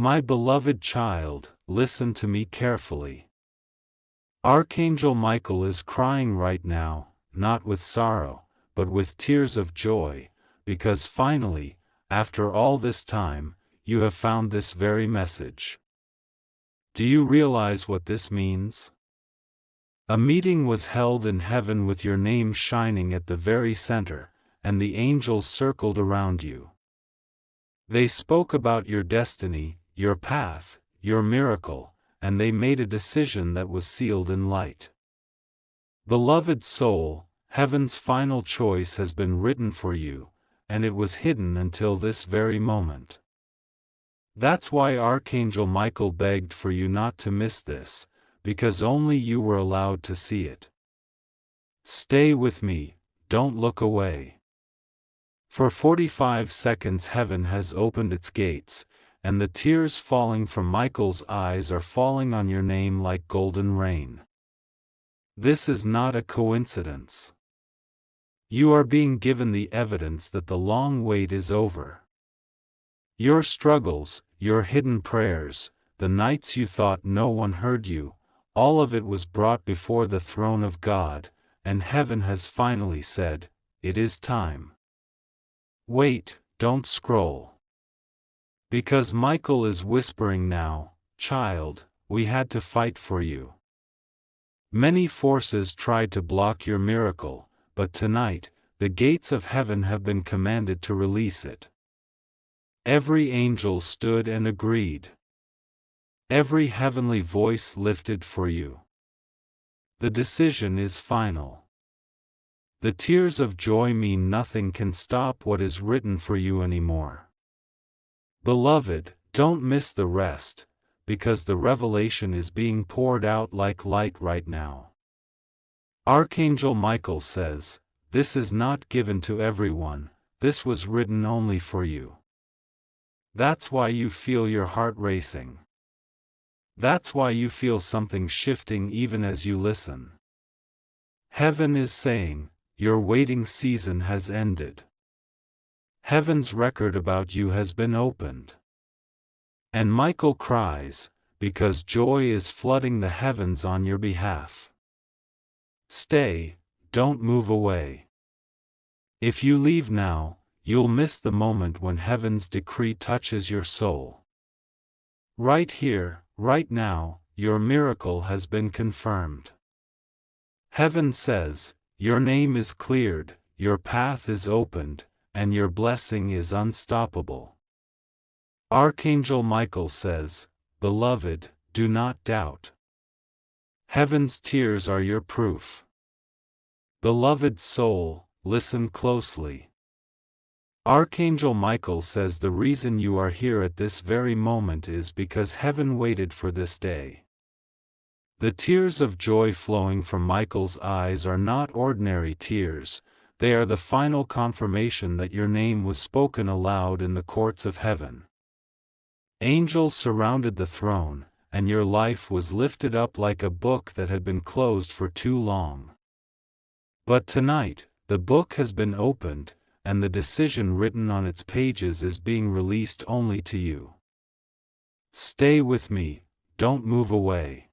My beloved child, listen to me carefully. Archangel Michael is crying right now, not with sorrow, but with tears of joy, because finally, after all this time, you have found this very message. Do you realize what this means? A meeting was held in heaven with your name shining at the very center, and the angels circled around you. They spoke about your destiny, your path, your miracle, and they made a decision that was sealed in light. Beloved soul, heaven's final choice has been written for you, and it was hidden until this very moment. That's why Archangel Michael begged for you not to miss this, because only you were allowed to see it. Stay with me, don't look away. For 45 seconds heaven has opened its gates, and the tears falling from Michael's eyes are falling on your name like golden rain. This is not a coincidence. You are being given the evidence that the long wait is over. Your struggles, your hidden prayers, the nights you thought no one heard you, all of it was brought before the throne of God, and heaven has finally said, "It is time." Wait, don't scroll. Because Michael is whispering now, "Child, we had to fight for you. Many forces tried to block your miracle, but tonight, the gates of heaven have been commanded to release it." Every angel stood and agreed. Every heavenly voice lifted for you. The decision is final. The tears of joy mean nothing can stop what is written for you anymore. Beloved, don't miss the rest, because the revelation is being poured out like light right now. Archangel Michael says, "This is not given to everyone, this was written only for you." That's why you feel your heart racing. That's why you feel something shifting even as you listen. Heaven is saying, your waiting season has ended. Heaven's record about you has been opened. And Michael cries, because joy is flooding the heavens on your behalf. Stay, don't move away. If you leave now, you'll miss the moment when heaven's decree touches your soul. Right here, right now, your miracle has been confirmed. Heaven says, your name is cleared, your path is opened, and your blessing is unstoppable. Archangel Michael says, "Beloved, do not doubt. Heaven's tears are your proof." Beloved soul, listen closely. Archangel Michael says the reason you are here at this very moment is because heaven waited for this day. The tears of joy flowing from Michael's eyes are not ordinary tears, they are the final confirmation that your name was spoken aloud in the courts of heaven. Angels surrounded the throne, and your life was lifted up like a book that had been closed for too long. But tonight, the book has been opened, and the decision written on its pages is being released only to you. Stay with me, don't move away.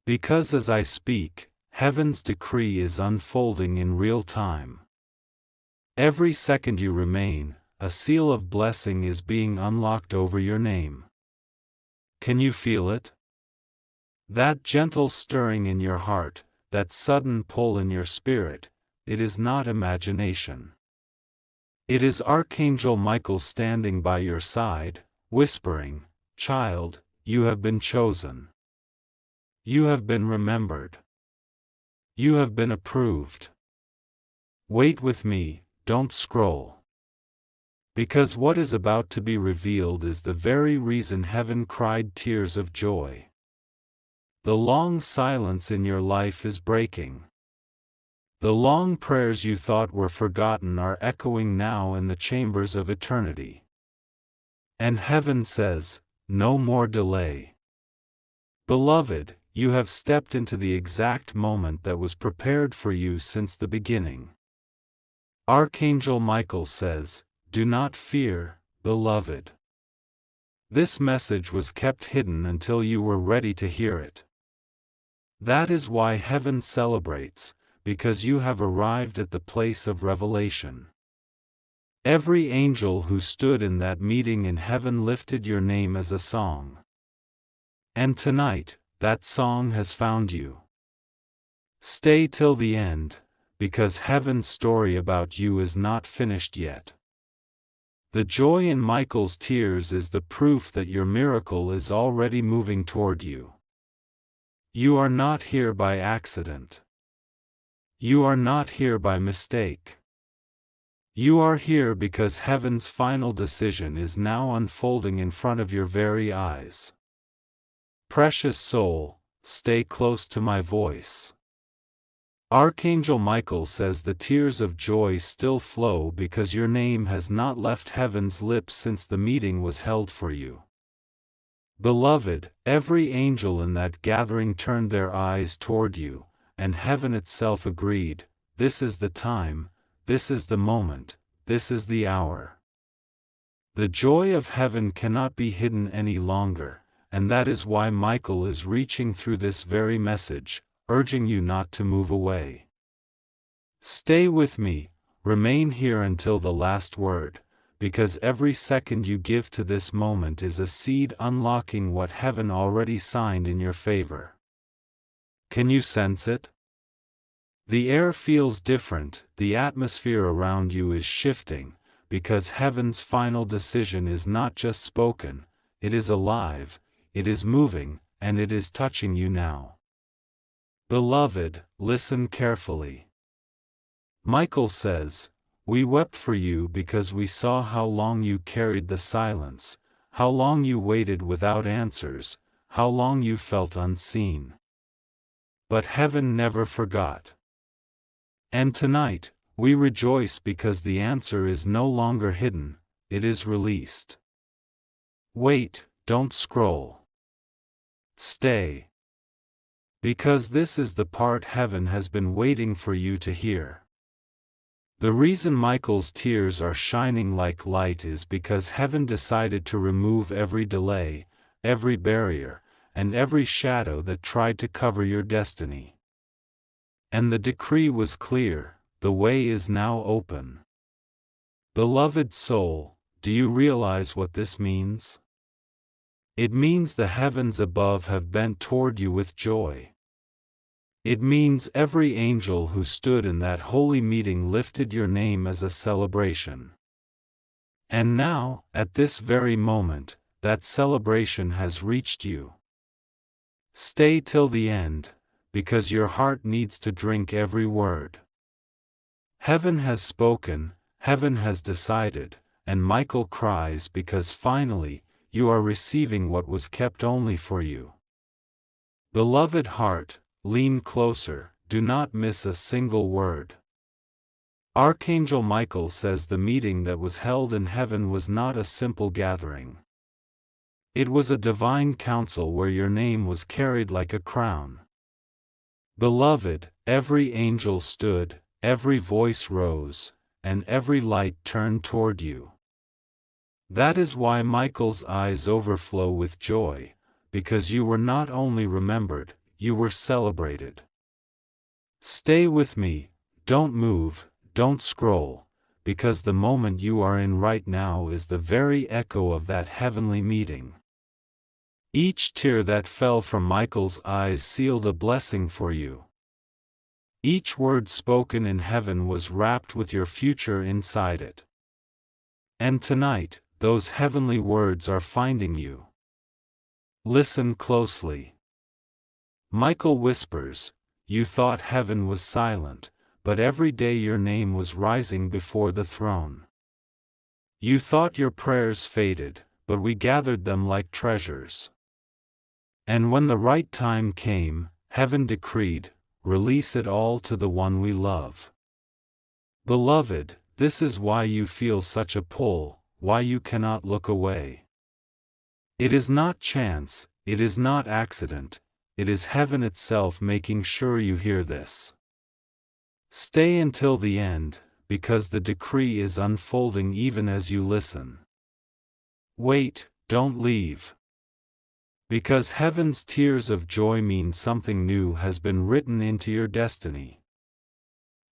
Because as I speak, heaven's decree is unfolding in real time. Every second you remain, a seal of blessing is being unlocked over your name. Can you feel it? That gentle stirring in your heart, that sudden pull in your spirit, it is not imagination. It is Archangel Michael standing by your side, whispering, "Child, you have been chosen. You have been remembered. You have been approved. Wait with me, don't scroll." Because what is about to be revealed is the very reason heaven cried tears of joy. The long silence in your life is breaking. The long prayers you thought were forgotten are echoing now in the chambers of eternity. And heaven says, no more delay. Beloved, you have stepped into the exact moment that was prepared for you since the beginning. Archangel Michael says, "Do not fear, beloved. This message was kept hidden until you were ready to hear it. That is why heaven celebrates, because you have arrived at the place of revelation. Every angel who stood in that meeting in heaven lifted your name as a song. And tonight, that song has found you. Stay till the end, because heaven's story about you is not finished yet. The joy in Michael's tears is the proof that your miracle is already moving toward you. You are not here by accident. You are not here by mistake. You are here because heaven's final decision is now unfolding in front of your very eyes. Precious soul, stay close to my voice. Archangel Michael says the tears of joy still flow because your name has not left heaven's lips since the meeting was held for you. Beloved, every angel in that gathering turned their eyes toward you, and heaven itself agreed, this is the time, this is the moment, this is the hour. The joy of heaven cannot be hidden any longer, and that is why Michael is reaching through this very message, urging you not to move away. Stay with me, remain here until the last word, because every second you give to this moment is a seed unlocking what heaven already signed in your favor. Can you sense it? The air feels different, the atmosphere around you is shifting, because heaven's final decision is not just spoken, it is alive, it is moving, and it is touching you now. Beloved, listen carefully. Michael says, we wept for you because we saw how long you carried the silence, how long you waited without answers, how long you felt unseen. But heaven never forgot. And tonight, we rejoice because the answer is no longer hidden, it is released. Wait, don't scroll. Stay. Because this is the part heaven has been waiting for you to hear. The reason Michael's tears are shining like light is because heaven decided to remove every delay, every barrier, and every shadow that tried to cover your destiny. And the decree was clear, the way is now open. Beloved soul, do you realize what this means? It means the heavens above have bent toward you with joy. It means every angel who stood in that holy meeting lifted your name as a celebration. And now, at this very moment, that celebration has reached you. Stay till the end, because your heart needs to drink every word. Heaven has spoken, heaven has decided, and Michael cries because finally, you are receiving what was kept only for you. Beloved heart, lean closer, do not miss a single word. Archangel Michael says the meeting that was held in heaven was not a simple gathering. It was a divine council where your name was carried like a crown. Beloved, every angel stood, every voice rose, and every light turned toward you. That is why Michael's eyes overflow with joy, because you were not only remembered, you were celebrated. Stay with me, don't move, don't scroll, because the moment you are in right now is the very echo of that heavenly meeting. Each tear that fell from Michael's eyes sealed a blessing for you. Each word spoken in heaven was wrapped with your future inside it. And tonight, those heavenly words are finding you. Listen closely. Michael whispers, you thought heaven was silent, but every day your name was rising before the throne. You thought your prayers faded, but we gathered them like treasures. And when the right time came, heaven decreed, release it all to the one we love. Beloved, this is why you feel such a pull, why you cannot look away. It is not chance, it is not accident, it is heaven itself making sure you hear this. Stay until the end, because the decree is unfolding even as you listen. Wait, don't leave. Because heaven's tears of joy mean something new has been written into your destiny.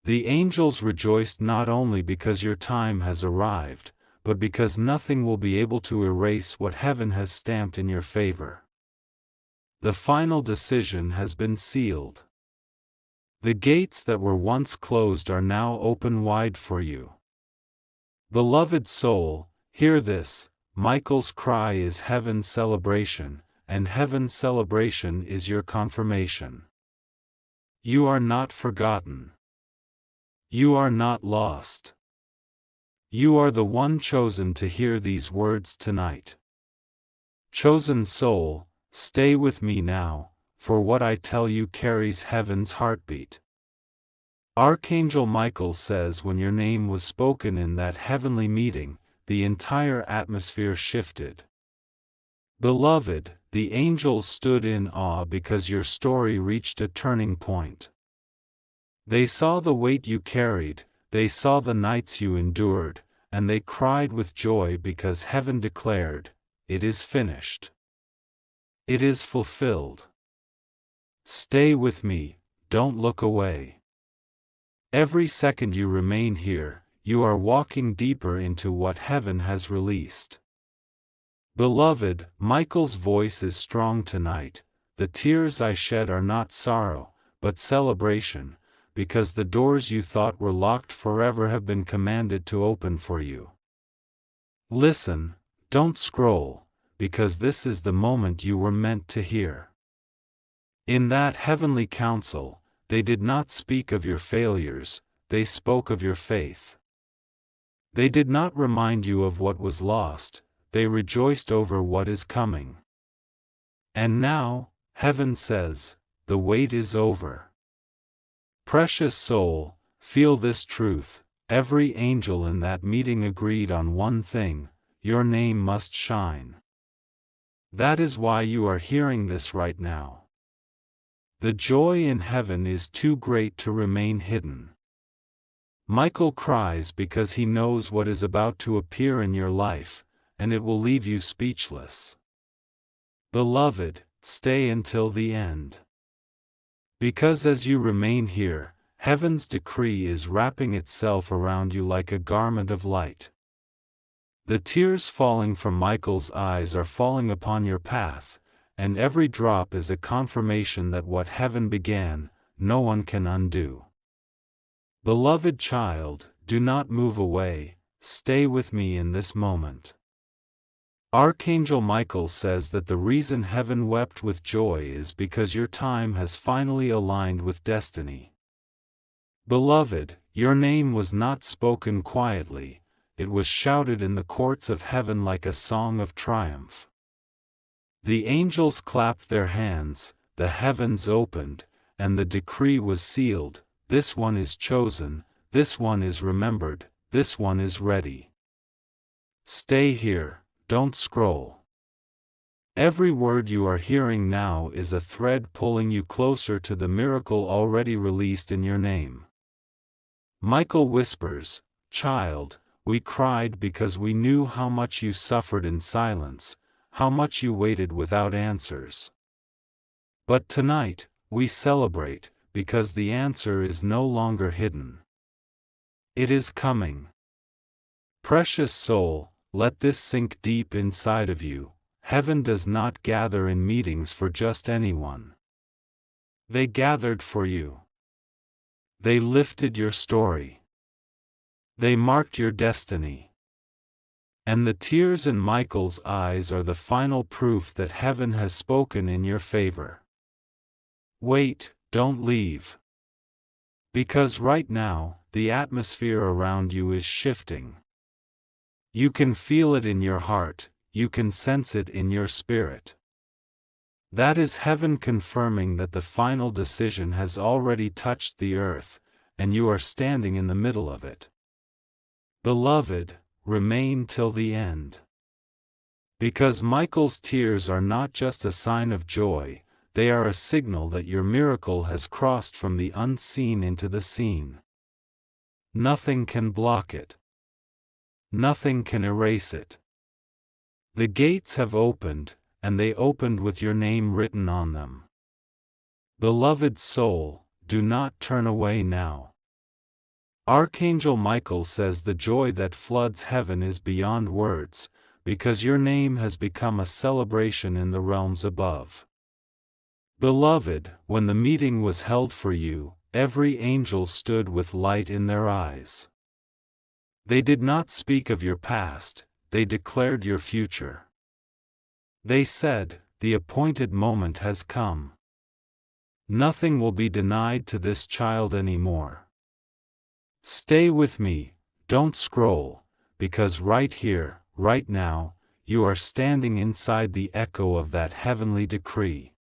The angels rejoiced not only because your time has arrived, but because nothing will be able to erase what heaven has stamped in your favor. The final decision has been sealed. The gates that were once closed are now open wide for you. Beloved soul, hear this: Michael's cry is heaven's celebration, and heaven's celebration is your confirmation. You are not forgotten. You are not lost. You are the one chosen to hear these words tonight. Chosen soul, stay with me now, for what I tell you carries heaven's heartbeat. Archangel Michael says when your name was spoken in that heavenly meeting, the entire atmosphere shifted. Beloved, the angels stood in awe because your story reached a turning point. They saw the weight you carried, they saw the nights you endured, and they cried with joy because heaven declared, "It is finished. It is fulfilled." Stay with me, don't look away. Every second you remain here, you are walking deeper into what heaven has released. Beloved, Michael's voice is strong tonight. The tears I shed are not sorrow, but celebration, because the doors you thought were locked forever have been commanded to open for you. Listen, don't scroll, because this is the moment you were meant to hear. In that heavenly council, they did not speak of your failures, they spoke of your faith. They did not remind you of what was lost, they rejoiced over what is coming. And now, heaven says, the wait is over. Precious soul, feel this truth: every angel in that meeting agreed on one thing: your name must shine. That is why you are hearing this right now. The joy in heaven is too great to remain hidden. Michael cries because he knows what is about to appear in your life, and it will leave you speechless. Beloved, stay until the end. Because as you remain here, heaven's decree is wrapping itself around you like a garment of light. The tears falling from Michael's eyes are falling upon your path, and every drop is a confirmation that what heaven began, no one can undo. Beloved child, do not move away, stay with me in this moment. Archangel Michael says that the reason heaven wept with joy is because your time has finally aligned with destiny. Beloved, your name was not spoken quietly, it was shouted in the courts of heaven like a song of triumph. The angels clapped their hands, the heavens opened, and the decree was sealed: this one is chosen, this one is remembered, this one is ready. Stay here, don't scroll. Every word you are hearing now is a thread pulling you closer to the miracle already released in your name. Michael whispers, child, we cried because we knew how much you suffered in silence, how much you waited without answers. But tonight, we celebrate, because the answer is no longer hidden. It is coming. Precious soul, let this sink deep inside of you: heaven does not gather in meetings for just anyone. They gathered for you. They lifted your story. They marked your destiny. And the tears in Michael's eyes are the final proof that heaven has spoken in your favor. Wait, don't leave. Because right now, the atmosphere around you is shifting. You can feel it in your heart, you can sense it in your spirit. That is heaven confirming that the final decision has already touched the earth, and you are standing in the middle of it. Beloved, remain till the end. Because Michael's tears are not just a sign of joy, they are a signal that your miracle has crossed from the unseen into the seen. Nothing can block it. Nothing can erase it. The gates have opened, and they opened with your name written on them. Beloved soul, do not turn away now. Archangel Michael says the joy that floods heaven is beyond words, because your name has become a celebration in the realms above. Beloved, when the meeting was held for you, every angel stood with light in their eyes. They did not speak of your past, they declared your future. They said, the appointed moment has come. Nothing will be denied to this child anymore. Stay with me, don't scroll, because right here, right now, you are standing inside the echo of that heavenly decree.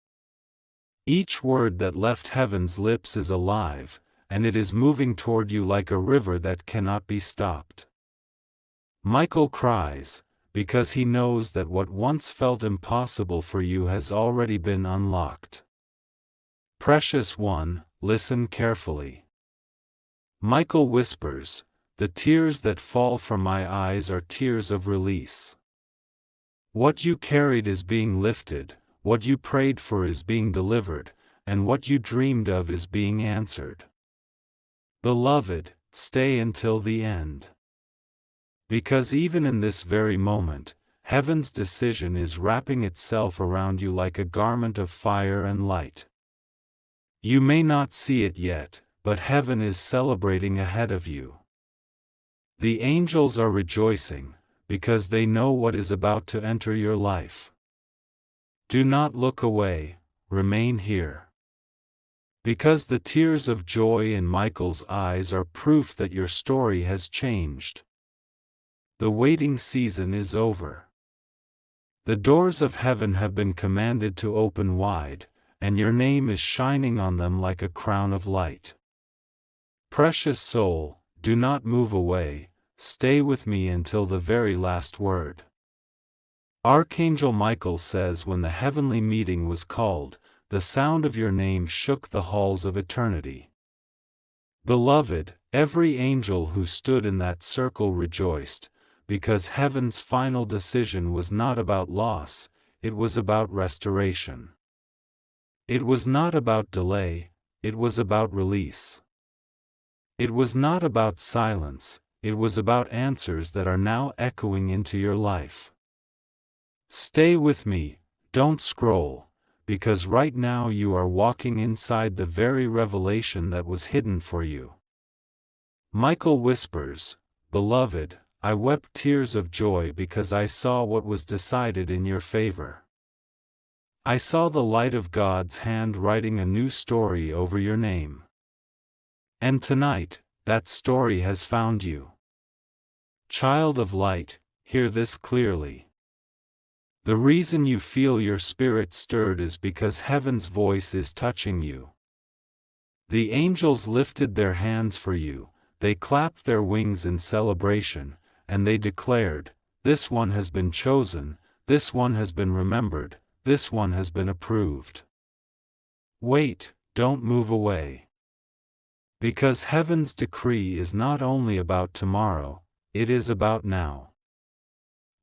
Each word that left heaven's lips is alive, and it is moving toward you like a river that cannot be stopped. Michael cries, because he knows that what once felt impossible for you has already been unlocked. Precious one, listen carefully. Michael whispers, the tears that fall from my eyes are tears of release. What you carried is being lifted, what you prayed for is being delivered, and what you dreamed of is being answered. Beloved, stay until the end. Because even in this very moment, heaven's decision is wrapping itself around you like a garment of fire and light. You may not see it yet, but heaven is celebrating ahead of you. The angels are rejoicing, because they know what is about to enter your life. Do not look away, remain here. Because the tears of joy in Michael's eyes are proof that your story has changed. The waiting season is over. The doors of heaven have been commanded to open wide, and your name is shining on them like a crown of light. Precious soul, do not move away, stay with me until the very last word. Archangel Michael says when the heavenly meeting was called, the sound of your name shook the halls of eternity. Beloved, every angel who stood in that circle rejoiced, because heaven's final decision was not about loss, it was about restoration. It was not about delay, it was about release. It was not about silence, it was about answers that are now echoing into your life. Stay with me, don't scroll, because right now you are walking inside the very revelation that was hidden for you. Michael whispers, Beloved, I wept tears of joy because I saw what was decided in your favor. I saw the light of God's hand writing a new story over your name. And tonight, that story has found you. Child of light, hear this clearly. The reason you feel your spirit stirred is because heaven's voice is touching you. The angels lifted their hands for you, they clapped their wings in celebration, and they declared, this one has been chosen, this one has been remembered, this one has been approved. Wait, don't move away. Because heaven's decree is not only about tomorrow, it is about now.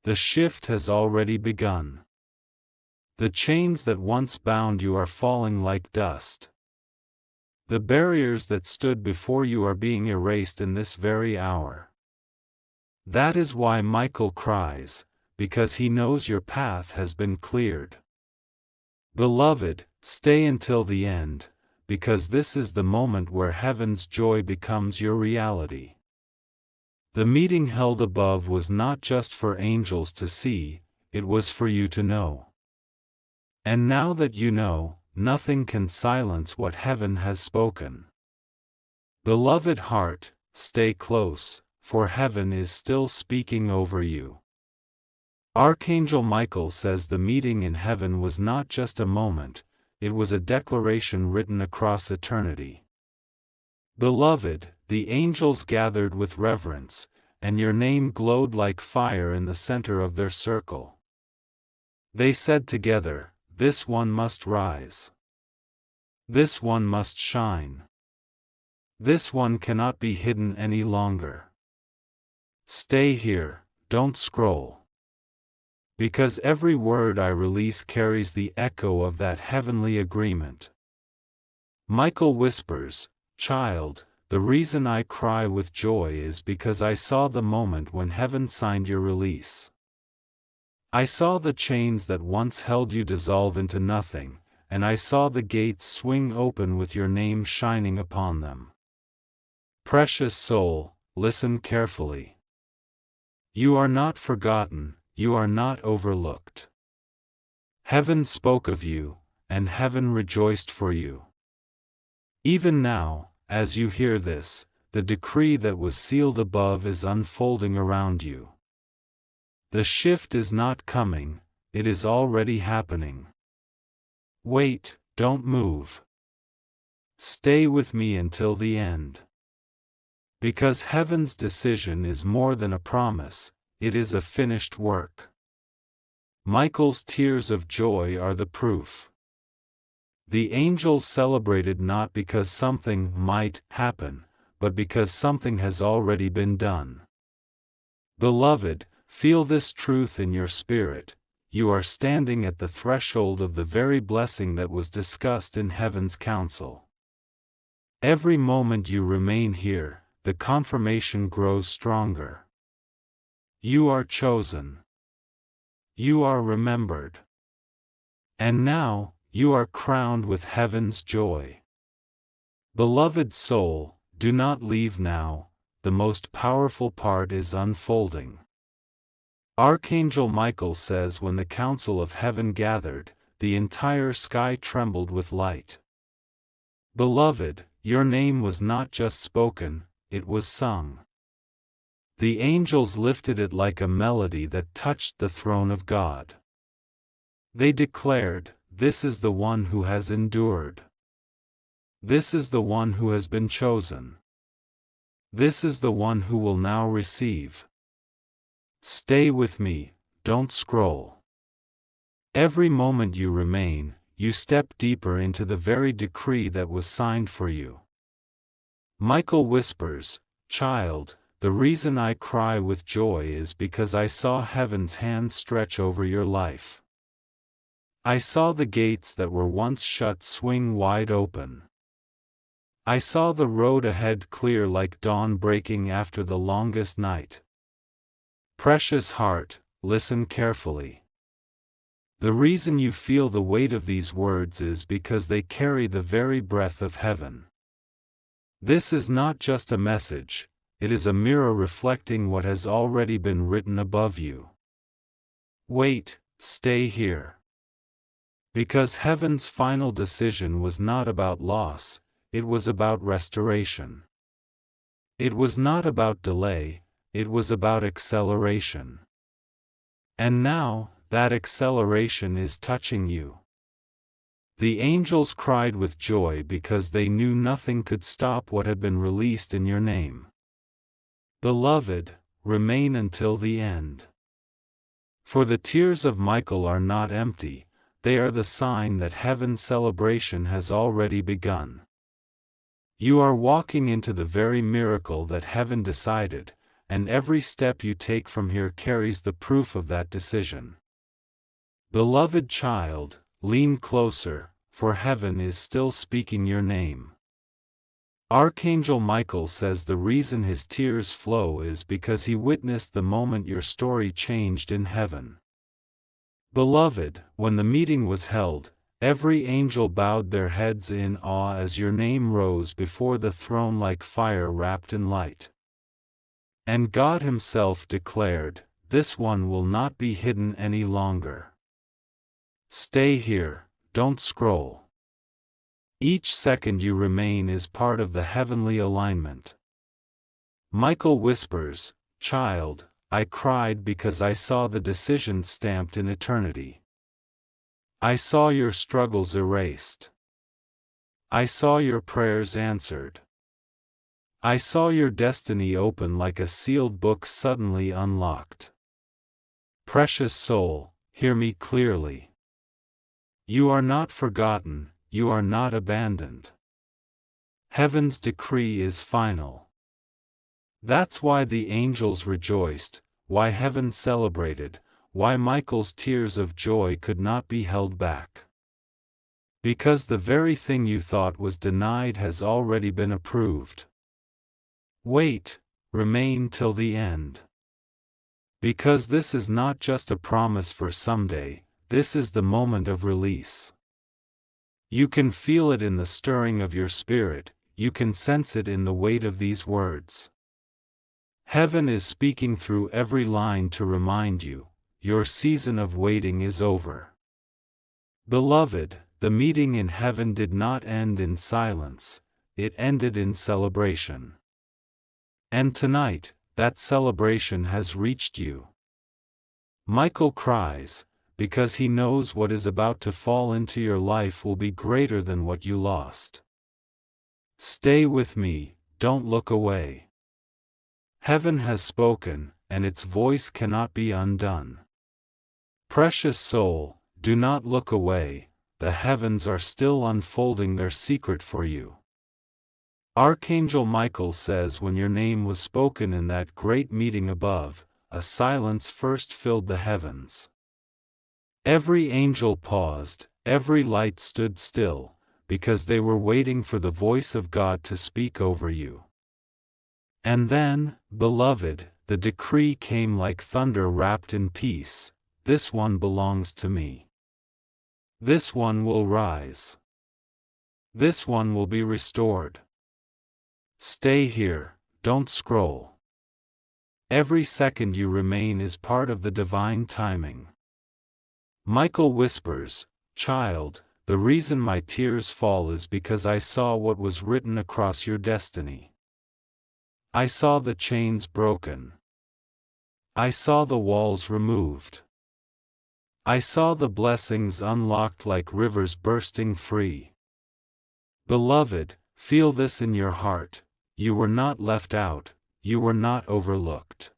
The shift has already begun. The chains that once bound you are falling like dust. The barriers that stood before you are being erased in this very hour. That is why Michael cries, because he knows your path has been cleared. Beloved, stay until the end, because this is the moment where heaven's joy becomes your reality. The meeting held above was not just for angels to see, it was for you to know. And now that you know, nothing can silence what heaven has spoken. Beloved heart, stay close, for heaven is still speaking over you. Archangel Michael says the meeting in heaven was not just a moment, it was a declaration written across eternity. Beloved, the angels gathered with reverence, and your name glowed like fire in the center of their circle. They said together, this one must rise. This one must shine. This one cannot be hidden any longer. Stay here, don't scroll. Because every word I release carries the echo of that heavenly agreement. Michael whispers, "Child, the reason I cry with joy is because I saw the moment when heaven signed your release. I saw the chains that once held you dissolve into nothing, and I saw the gates swing open with your name shining upon them. Precious soul, listen carefully. You are not forgotten, you are not overlooked. Heaven spoke of you, and heaven rejoiced for you. Even now, as you hear this, the decree that was sealed above is unfolding around you. The shift is not coming, it is already happening. Wait, don't move. Stay with me until the end. Because heaven's decision is more than a promise, it is a finished work. Michael's tears of joy are the proof. The angels celebrated not because something might happen, but because something has already been done. Beloved, feel this truth in your spirit. You are standing at the threshold of the very blessing that was discussed in heaven's council. Every moment you remain here, the confirmation grows stronger. You are chosen. You are remembered. And now, you are crowned with heaven's joy. Beloved soul, do not leave now, the most powerful part is unfolding. Archangel Michael says when the council of heaven gathered, the entire sky trembled with light. Beloved, your name was not just spoken, it was sung. The angels lifted it like a melody that touched the throne of God. They declared, "This is the one who has endured. This is the one who has been chosen. This is the one who will now receive." Stay with me, don't scroll. Every moment you remain, you step deeper into the very decree that was signed for you. Michael whispers, "Child, the reason I cry with joy is because I saw heaven's hand stretch over your life. I saw the gates that were once shut swing wide open. I saw the road ahead clear like dawn breaking after the longest night. Precious heart, listen carefully. The reason you feel the weight of these words is because they carry the very breath of heaven. This is not just a message, it is a mirror reflecting what has already been written above you. Wait, stay here. Because heaven's final decision was not about loss, it was about restoration. It was not about delay, it was about acceleration. And now, that acceleration is touching you. The angels cried with joy because they knew nothing could stop what had been released in your name. Beloved, remain until the end. For the tears of Michael are not empty, they are the sign that heaven's celebration has already begun. You are walking into the very miracle that heaven decided, and every step you take from here carries the proof of that decision. Beloved child, lean closer, for heaven is still speaking your name. Archangel Michael says the reason his tears flow is because he witnessed the moment your story changed in heaven. Beloved, when the meeting was held, every angel bowed their heads in awe as your name rose before the throne like fire wrapped in light. And God Himself declared, "This one will not be hidden any longer. Stay here, don't scroll. Each second you remain is part of the heavenly alignment." Michael whispers, "Child, I cried because I saw the decision stamped in eternity. I saw your struggles erased. I saw your prayers answered. I saw your destiny open like a sealed book suddenly unlocked. Precious soul, hear me clearly. You are not forgotten, you are not abandoned. Heaven's decree is final. That's why the angels rejoiced, why heaven celebrated, why Michael's tears of joy could not be held back. Because the very thing you thought was denied has already been approved. Wait, remain till the end. Because this is not just a promise for someday, this is the moment of release. You can feel it in the stirring of your spirit, you can sense it in the weight of these words. Heaven is speaking through every line to remind you, your season of waiting is over. Beloved, the meeting in heaven did not end in silence, it ended in celebration. And tonight, that celebration has reached you. Michael cries, because he knows what is about to fall into your life will be greater than what you lost. Stay with me, don't look away. Heaven has spoken, and its voice cannot be undone. Precious soul, do not look away, the heavens are still unfolding their secret for you. Archangel Michael says when your name was spoken in that great meeting above, a silence first filled the heavens. Every angel paused, every light stood still, because they were waiting for the voice of God to speak over you. And then, beloved, the decree came like thunder wrapped in peace, this one belongs to me. This one will rise. This one will be restored. Stay here, don't scroll. Every second you remain is part of the divine timing. Michael whispers, child, the reason my tears fall is because I saw what was written across your destiny. I saw the chains broken. I saw the walls removed. I saw the blessings unlocked like rivers bursting free. Beloved, feel this in your heart, you were not left out, you were not overlooked.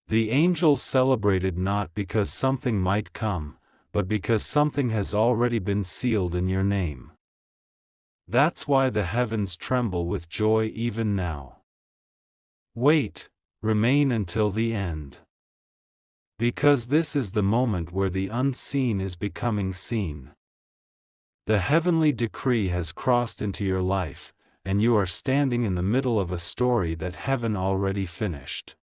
The angels celebrated not because something might come, but because something has already been sealed in your name. That's why the heavens tremble with joy even now. Wait, remain until the end. Because this is the moment where the unseen is becoming seen. The heavenly decree has crossed into your life, and you are standing in the middle of a story that heaven already finished.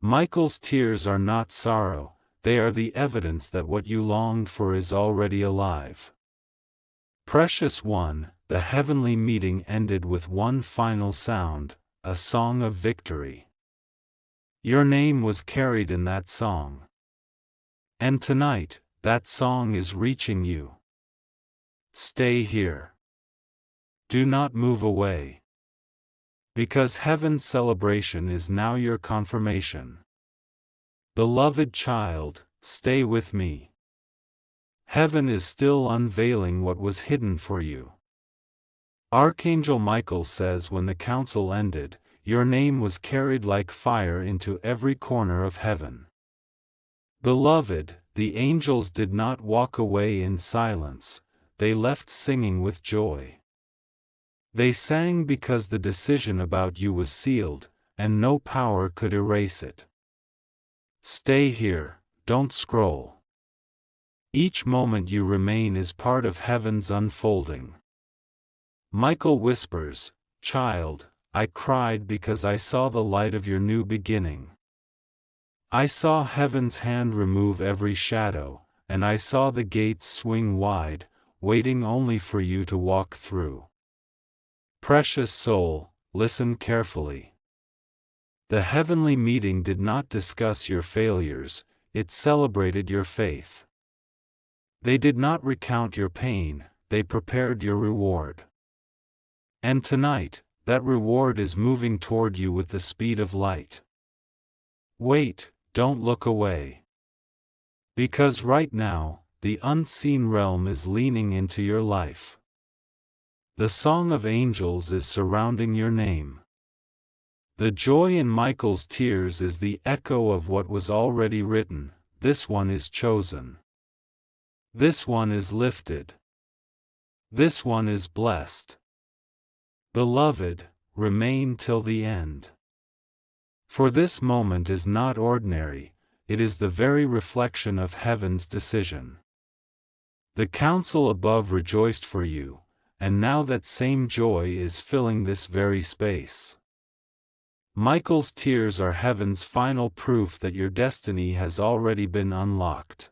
Michael's tears are not sorrow, they are the evidence that what you longed for is already alive. Precious one, the heavenly meeting ended with one final sound, a song of victory. Your name was carried in that song. And tonight, that song is reaching you. Stay here. Do not move away. Because heaven's celebration is now your confirmation. Beloved child, stay with me. Heaven is still unveiling what was hidden for you. Archangel Michael says when the council ended, your name was carried like fire into every corner of heaven. Beloved, the angels did not walk away in silence, they left singing with joy. They sang because the decision about you was sealed, and no power could erase it. Stay here, don't scroll. Each moment you remain is part of heaven's unfolding. Michael whispers, child, I cried because I saw the light of your new beginning. I saw heaven's hand remove every shadow, and I saw the gates swing wide, waiting only for you to walk through. Precious soul, listen carefully. The heavenly meeting did not discuss your failures, it celebrated your faith. They did not recount your pain, they prepared your reward. And tonight, that reward is moving toward you with the speed of light. Wait, don't look away. Because right now, the unseen realm is leaning into your life. The song of angels is surrounding your name. The joy in Michael's tears is the echo of what was already written, this one is chosen. This one is lifted. This one is blessed. Beloved, remain till the end. For this moment is not ordinary, it is the very reflection of heaven's decision. The council above rejoiced for you, and now that same joy is filling this very space. Michael's tears are heaven's final proof that your destiny has already been unlocked.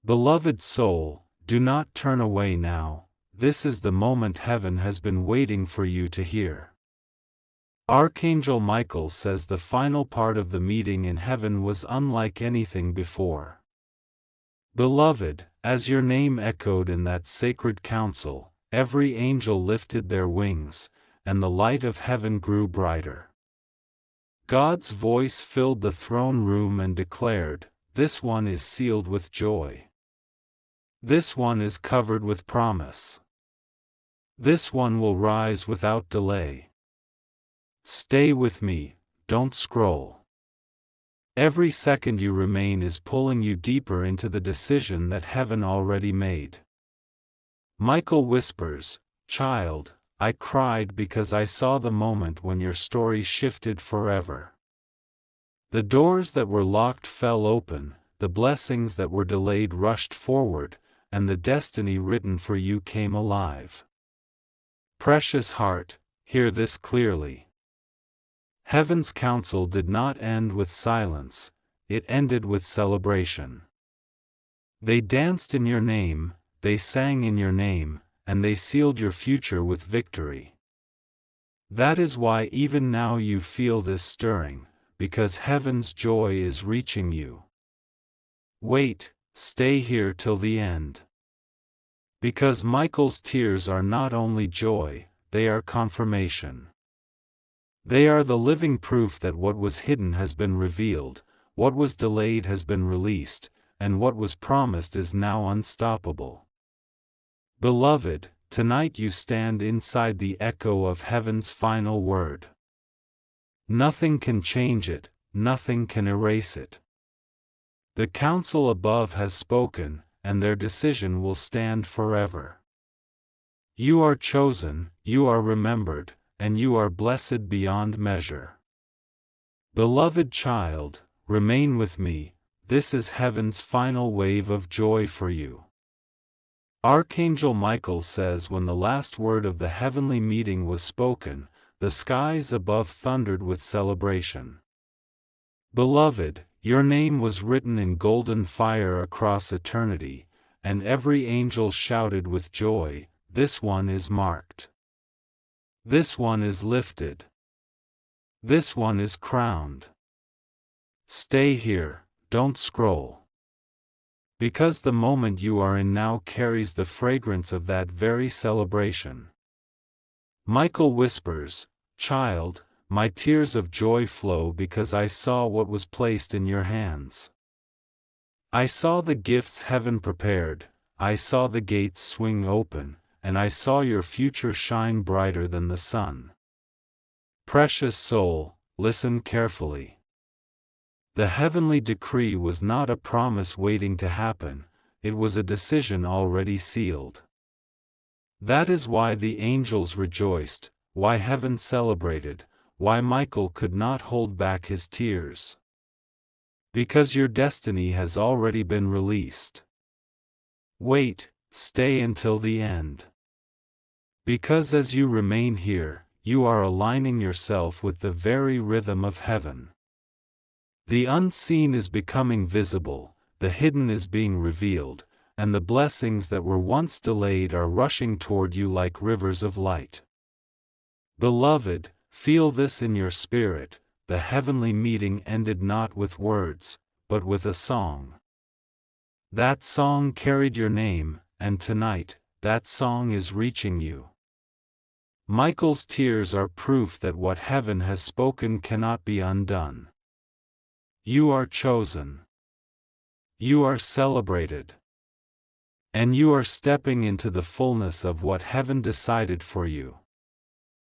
Beloved soul, do not turn away now, this is the moment heaven has been waiting for you to hear. Archangel Michael says the final part of the meeting in heaven was unlike anything before. Beloved, as your name echoed in that sacred council, every angel lifted their wings, and the light of heaven grew brighter. God's voice filled the throne room and declared, "This one is sealed with joy. This one is covered with promise. This one will rise without delay. Stay with me, don't scroll. Every second you remain is pulling you deeper into the decision that heaven already made." Michael whispers, "Child, I cried because I saw the moment when your story shifted forever. The doors that were locked fell open, the blessings that were delayed rushed forward, and the destiny written for you came alive. Precious heart, hear this clearly. Heaven's counsel did not end with silence, it ended with celebration. They danced in your name, they sang in your name, and they sealed your future with victory. That is why even now you feel this stirring, because heaven's joy is reaching you. Wait, stay here till the end. Because Michael's tears are not only joy, they are confirmation. They are the living proof that what was hidden has been revealed, what was delayed has been released, and what was promised is now unstoppable. Beloved, tonight you stand inside the echo of heaven's final word. Nothing can change it, nothing can erase it. The council above has spoken, and their decision will stand forever. You are chosen, you are remembered, and you are blessed beyond measure. Beloved child, remain with me, this is heaven's final wave of joy for you. Archangel Michael says when the last word of the heavenly meeting was spoken, the skies above thundered with celebration. Beloved, your name was written in golden fire across eternity, and every angel shouted with joy, "This one is marked. This one is lifted. This one is crowned. Stay here, don't scroll. Because the moment you are in now carries the fragrance of that very celebration." Michael whispers, "Child, my tears of joy flow because I saw what was placed in your hands. I saw the gifts heaven prepared, I saw the gates swing open, and I saw your future shine brighter than the sun. Precious soul, listen carefully. The heavenly decree was not a promise waiting to happen, it was a decision already sealed. That is why the angels rejoiced, why heaven celebrated, why Michael could not hold back his tears. Because your destiny has already been released. Wait, stay until the end. Because as you remain here, you are aligning yourself with the very rhythm of heaven. The unseen is becoming visible, the hidden is being revealed, and the blessings that were once delayed are rushing toward you like rivers of light. Beloved, feel this in your spirit, the heavenly meeting ended not with words, but with a song. That song carried your name, and tonight, that song is reaching you. Michael's tears are proof that what heaven has spoken cannot be undone. You are chosen. You are celebrated. And you are stepping into the fullness of what heaven decided for you.